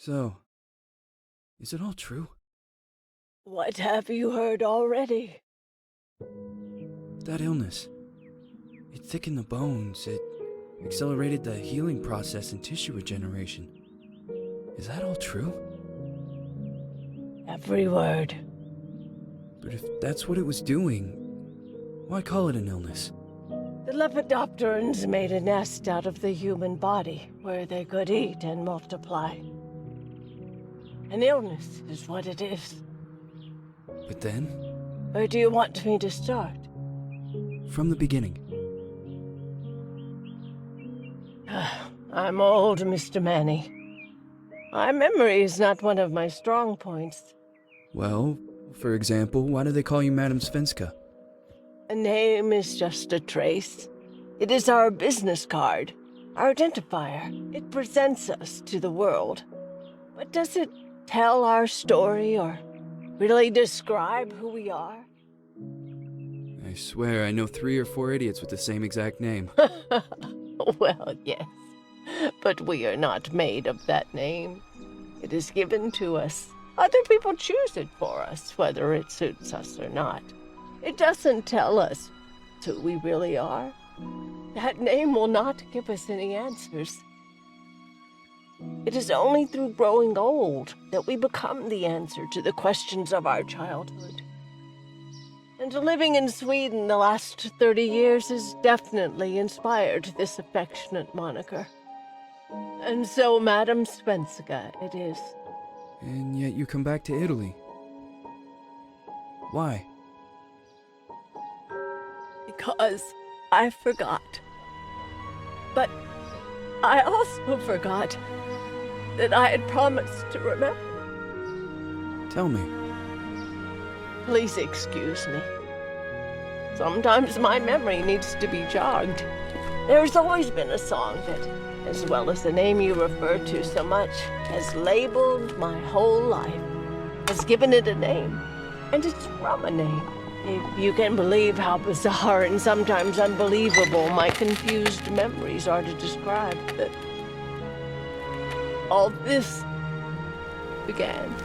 So, is it all true? What have you heard already? That illness. It thickened the bones. It accelerated the healing process and tissue regeneration. Is that all true? Every word. But if that's what it was doing, why call it an illness? The Lepidopterans made a nest out of the human body where they could eat and multiply. An illness is what it is. But then, Where do you want me to start? from the beginning. I'm old, Mr. Manny. My memory is not one of my strong points. Well, for example, why do they call you Madame Svenska? A name is just a trace. It is our business card, our identifier. It presents us to the world. But does it tell our story or really describe who we are? I swear I know 3 or 4 idiots with the same exact name. Well, yes. But we are not made of that name. It is given to us. Other people choose it for us, whether it suits us or not. It doesn't tell us who we really are. That name will not give us any answers. It is only through growing old that we become the answer to the questions of our childhood. And living in Sweden the last 30 years has definitely inspired this affectionate moniker. And so, Madame Svenska it is. And yet you come back to Italy. Why? Because I forgot. But I also forgot that I had promised to remember. Tell me. Please excuse me. Sometimes my memory needs to be jogged. There's always been a song that, as well as the name you refer to so much, has labeled my whole life, has given it a name, and it's from a name. If you can believe how bizarre and sometimes unbelievable my confused memories are to describe that all this began.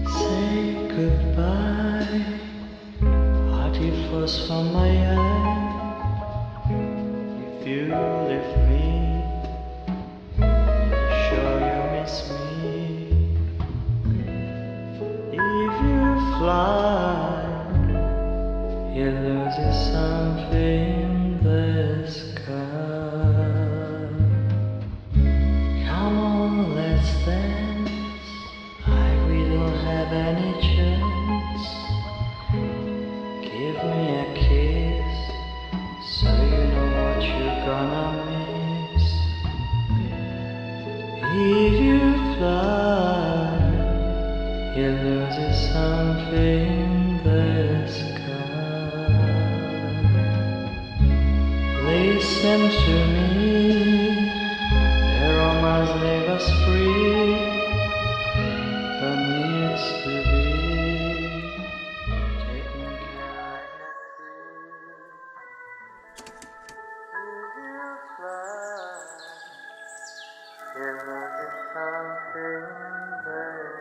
Say goodbye, hearty frost from my eye. If you leave me, sure you miss me. If you fly, you lose something in the sky. Come on, let's dance. We don't have any chance. Give me a kiss, so you know what you're gonna miss. If you fly, you lose something in the sky. Listen to me, the romance leave us free. That needs to be taken care of. If you fly, there is something there.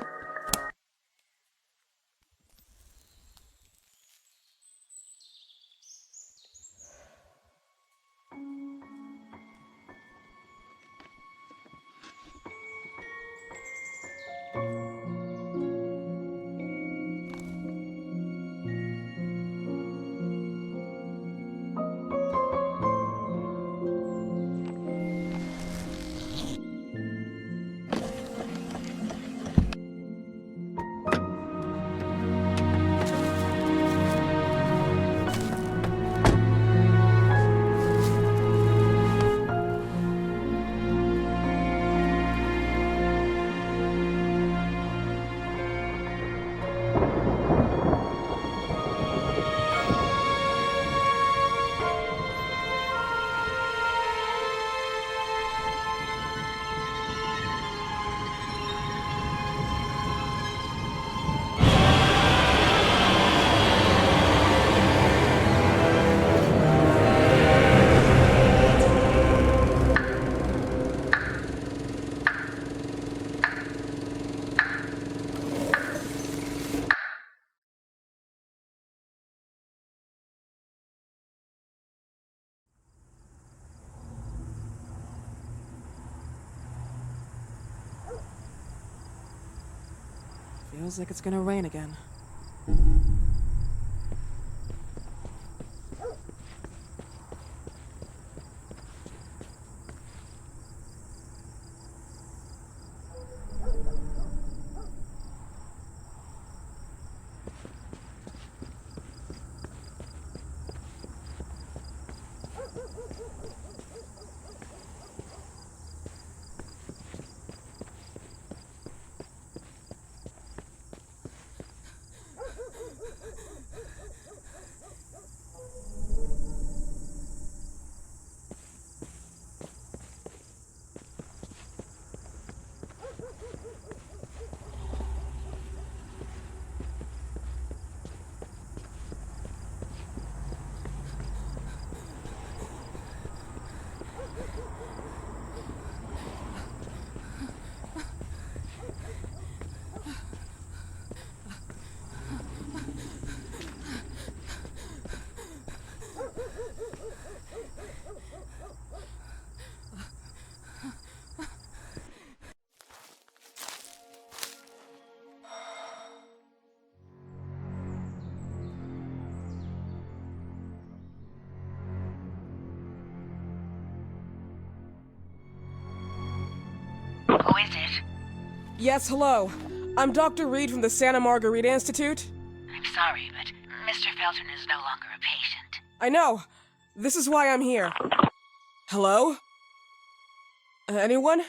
Feels like it's gonna rain again. Who is it? Yes, hello. I'm Dr. Reed from the Santa Margarita Institute. I'm sorry, but Mr. Felton is no longer a patient. I know. This is why I'm here. Hello? Anyone?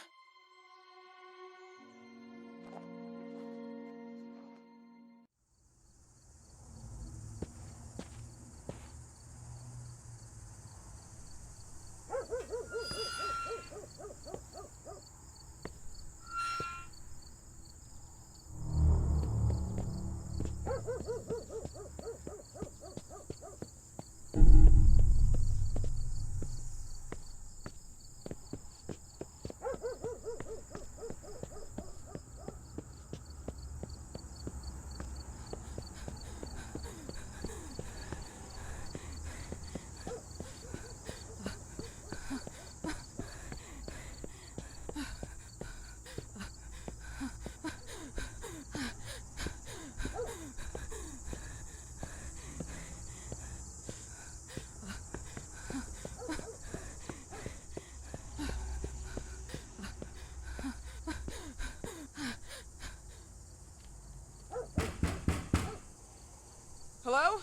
Hello?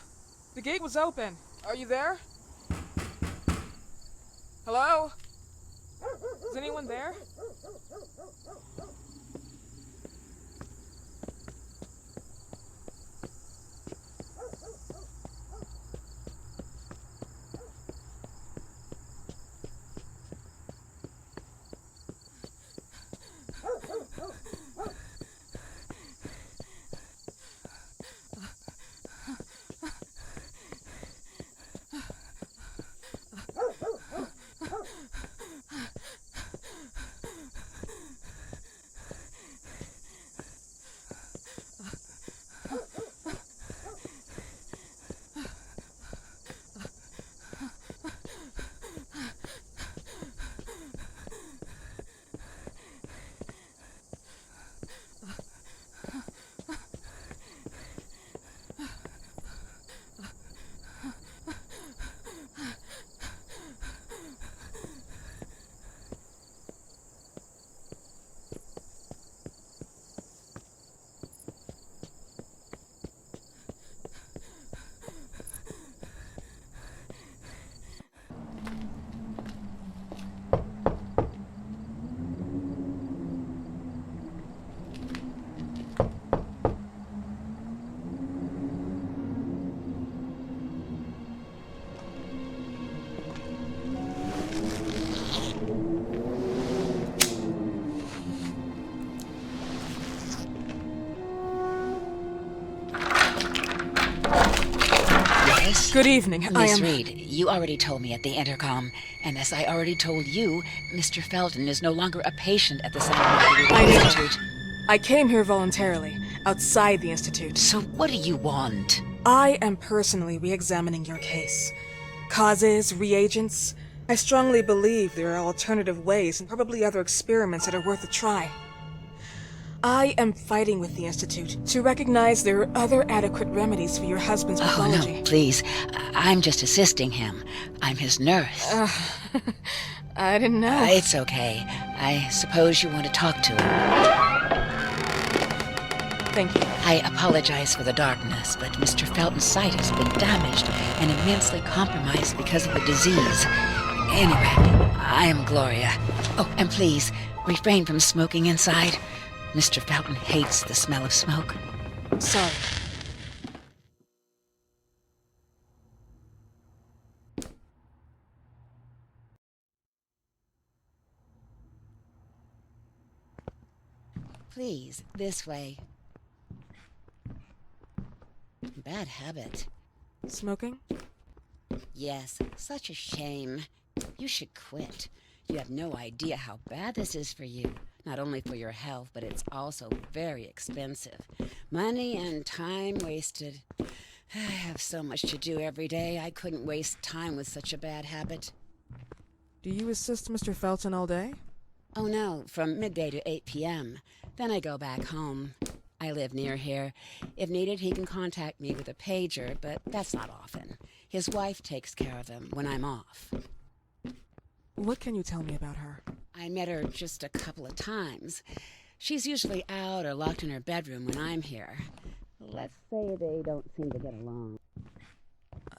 The gate was open. Are you there? Hello? Is anyone there? Good evening. Miss Reed, you already told me at the intercom, and as I already told you, Mr. Felton is no longer a patient at the Santa Margarita Institute. I came here voluntarily, outside the Institute. So what do you want? I am personally re-examining your case. Causes, reagents. I strongly believe there are alternative ways and probably other experiments that are worth a try. I am fighting with the Institute to recognize there are other adequate remedies for your husband's pathology. Oh, no, please. I'm just assisting him. I'm his nurse. I didn't know. It's okay. I suppose you want to talk to him. Thank you. I apologize for the darkness, but Mr. Felton's sight has been damaged and immensely compromised because of the disease. Anyway, I am Gloria. Oh, and please, refrain from smoking inside. Mr. Felton hates the smell of smoke. Sorry. Please, this way. Bad habit. Smoking? Yes, such a shame. You should quit. You have no idea how bad this is for you. Not only for your health, but it's also very expensive. Money and time wasted. I have so much to do every day. I couldn't waste time with such a bad habit. Do you assist Mr. Felton all day? Oh no, from midday to 8 p.m. Then I go back home. I live near here. If needed, he can contact me with a pager, but that's not often. His wife takes care of him when I'm off. What can you tell me about her? I met her just a couple of times. She's usually out or locked in her bedroom when I'm here. Let's say they don't seem to get along.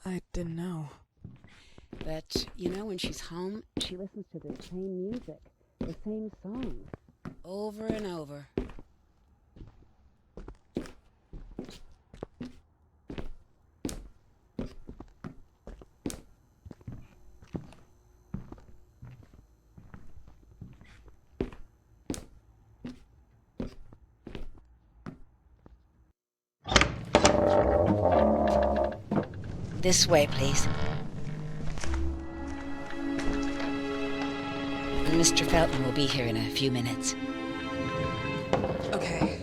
I didn't know. But, you know, when she's home, she listens to the same music, the same songs, over and over. This way, please. Mr. Felton will be here in a few minutes. Okay.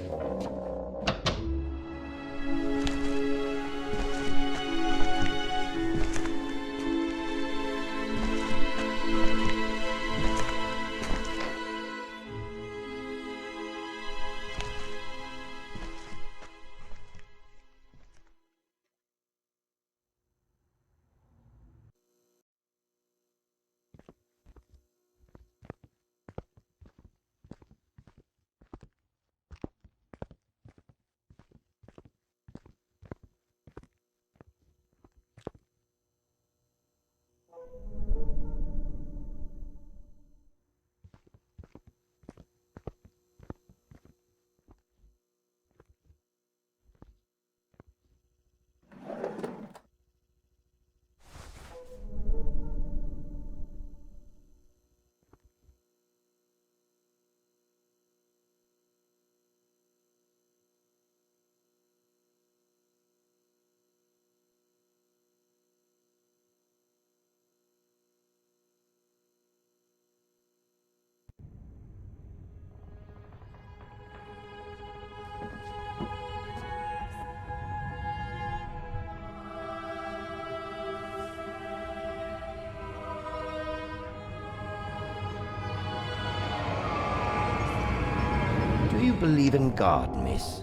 Do you believe in God, miss?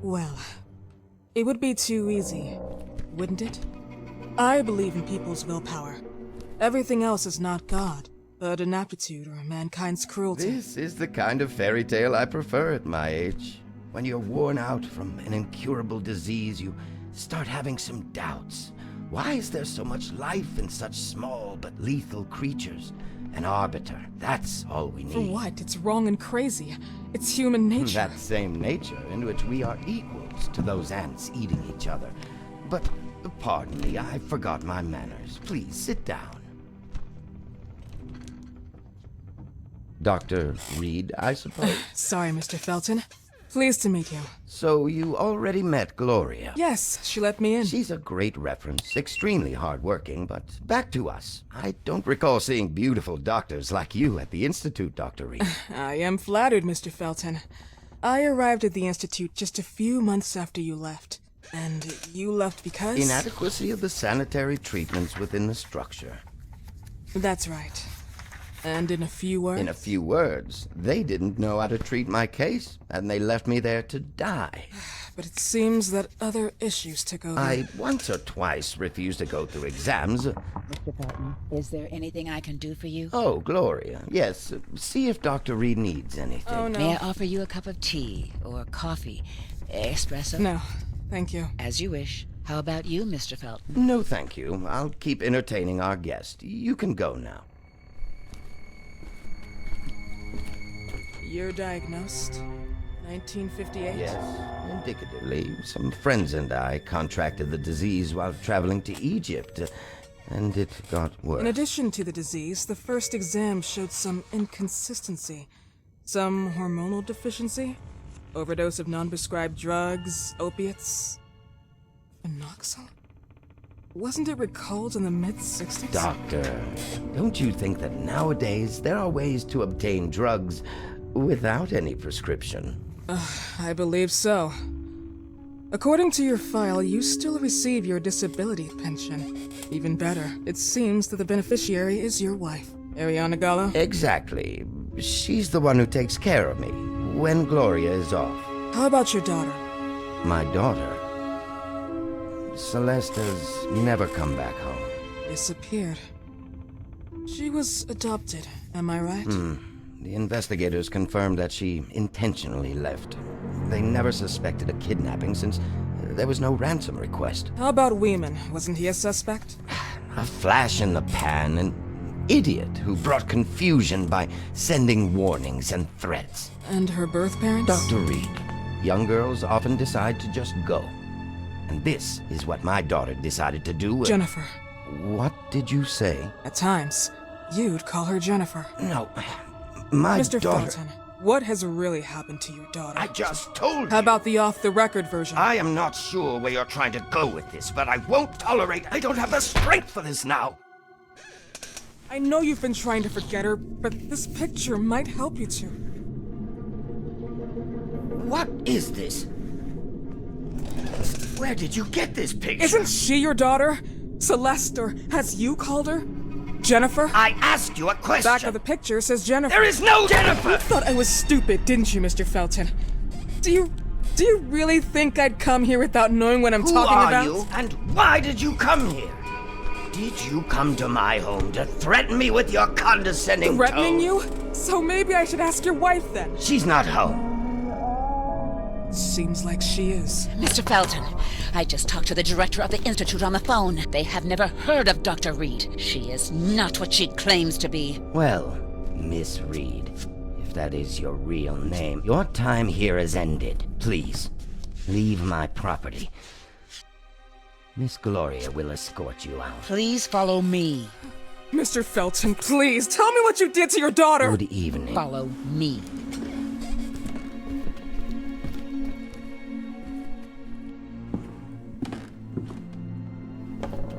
Well, it would be too easy, wouldn't it? I believe in people's willpower. Everything else is not God, but an aptitude or mankind's cruelty. This is the kind of fairy tale I prefer at my age. When you're worn out from an incurable disease, you start having some doubts. Why is there so much life in such small but lethal creatures? An arbiter, that's all we need. For what? It's wrong and crazy. It's human nature. That same nature in which we are equals to those ants eating each other. But, pardon me, I forgot my manners. Please, sit down. Dr. Reed, I suppose? Sorry, Mr. Felton. Pleased to meet you. So you already met Gloria? Yes, she let me in. She's a great reference, extremely hardworking, but back to us. I don't recall seeing beautiful doctors like you at the Institute, Dr. Reed. I am flattered, Mr. Felton. I arrived at the Institute just a few months after you left. And you left because? Inadequacy of the sanitary treatments within the structure. That's right. And in a few words? In a few words, they didn't know how to treat my case, and they left me there to die. But it seems that other issues took over. I once or twice refused to go through exams. Mr. Felton, is there anything I can do for you? Oh, Gloria, yes. See if Dr. Reed needs anything. Oh, no. May I offer you a cup of tea or coffee? Espresso? No, thank you. As you wish. How about you, Mr. Felton? No, thank you. I'll keep entertaining our guest. You can go now. You're diagnosed? 1958? Yes, indicatively. Some friends and I contracted the disease while traveling to Egypt, and it got worse. In addition to the disease, the first exam showed some inconsistency. Some hormonal deficiency? Overdose of non-prescribed drugs, opiates? Phenoxyl? Wasn't it recalled in the mid-60s? Doctor, don't you think that nowadays there are ways to obtain drugs without any prescription? I believe so. According to your file, you still receive your disability pension. Even better, it seems that the beneficiary is your wife, Ariana Gallo. Exactly. She's the one who takes care of me when Gloria is off. How about your daughter? My daughter, Celeste, has never come back home. Disappeared. She was adopted, am I right? The investigators confirmed that she intentionally left. They never suspected a kidnapping since there was no ransom request. How about Weeman? Wasn't he a suspect? A flash in the pan, an idiot who brought confusion by sending warnings and threats. And her birth parents? Dr. Reed, young girls often decide to just go. And this is what my daughter decided to do. Jennifer. What did you say? At times, you'd call her Jennifer. No, my Mr. daughter... Felton, what has really happened to your daughter? I just told you. How about the off-the-record version? I am not sure where you're trying to go with this, but I won't tolerate... I don't have the strength for this now. I know you've been trying to forget her, but this picture might help you to. What is this? Where did you get this picture? Isn't she your daughter? Celeste, or as you called her? Jennifer? I asked you a question. Back of the picture says Jennifer. There is no Jennifer! You thought I was stupid, didn't you, Mr. Felton? Do you really think I'd come here without knowing what I'm talking about? Who are you, and why did you come here? Did you come to my home to threaten me with your condescending Threatening tone? you? So maybe I should ask your wife then. She's not home. Seems like she is. Mr. Felton, I just talked to the director of the Institute on the phone. They have never heard of Dr. Reed. She is not what she claims to be. Well, Miss Reed, if that is your real name, your time here has ended. Please, leave my property. Miss Gloria will escort you out. Please follow me. Mr. Felton, please, tell me what you did to your daughter! Good evening. Follow me.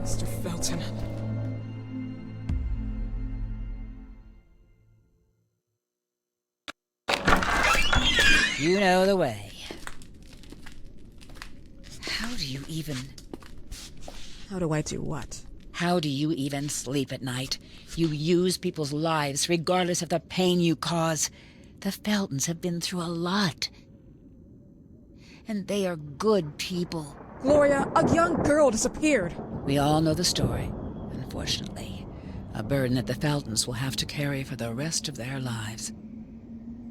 Mr. Felton. You know the way. How do you even... How do I do what? How do you even sleep at night? You use people's lives regardless of the pain you cause. The Feltons have been through a lot. And they are good people. Gloria, a young girl disappeared. We all know the story, unfortunately. A burden that the Feltons will have to carry for the rest of their lives.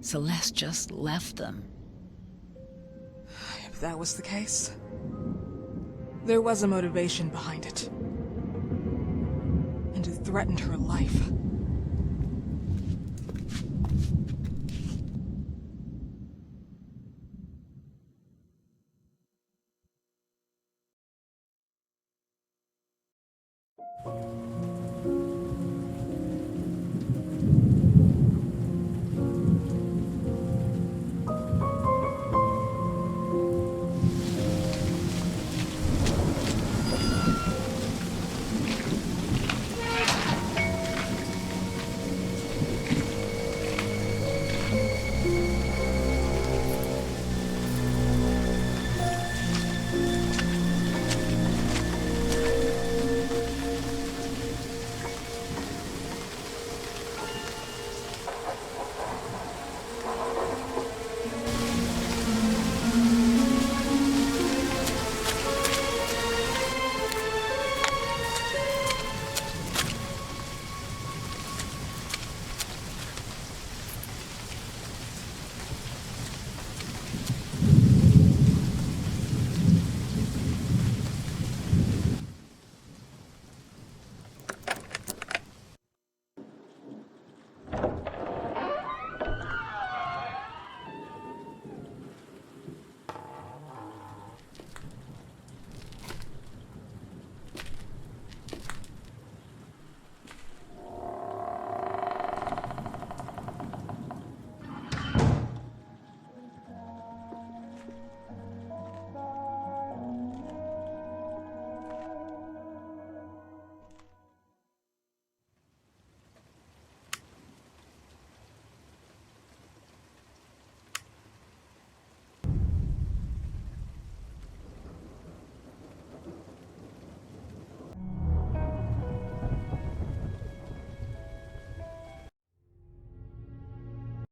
Celeste just left them. If that was the case, there was a motivation behind it. And it threatened her life.